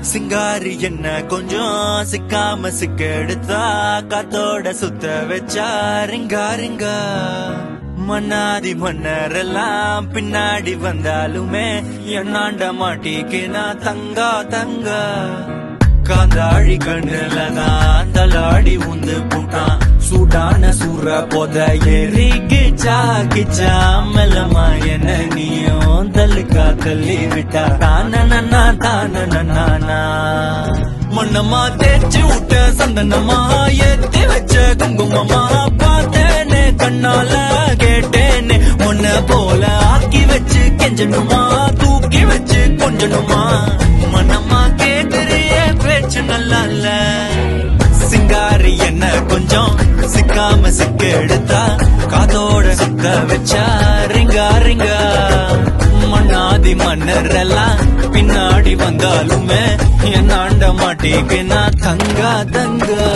சிங்காரி என்ன கொஞ்சம் சிக்காம சிக்க எடுத்தா காத்தோட சுத்த வச்சா ரிங்கா ரிங்கா மன்னாதி மன்னரெல்லாம் பின்னாடி வந்தாலுமே என்னாண்ட மாட்டிக்கினா தங்கா தங்கா காந்தாழி கண்ணுலதான் தலாடி உந்து போட்டான் சூடான சூற போத ஏறி கிச்சா கிச்சா மெல்லமா என்ன நீயும் தள்ளுக்கா தள்ளி விட்டா தானனா தானனா மண்ணமா தேய்ச்சி விட்ட சந்தனமா ஏத்தி வச்ச குங்குமமா பார்த்தேனே கண்ணால கேட்டேனே உன்ன போல ஆக்கி வச்சு கெஞ்சணுமா தூக்கி வச்சு கொஞ்சணுமா மனமா கேக்குறிய பேச்சு நல்லா இல்ல சிங்காரி என்ன கொஞ்சம் சிக்காம சிக்க எடுத்தா காதோட சுத்த வச்சா ரிங்கா ரிங்கா மண்ணாதி மன்னர் எல்லாம் பின்னாடி வந்தாலுமே என்னாண்ட மாட்டேக்கு நான் தங்கா தங்கா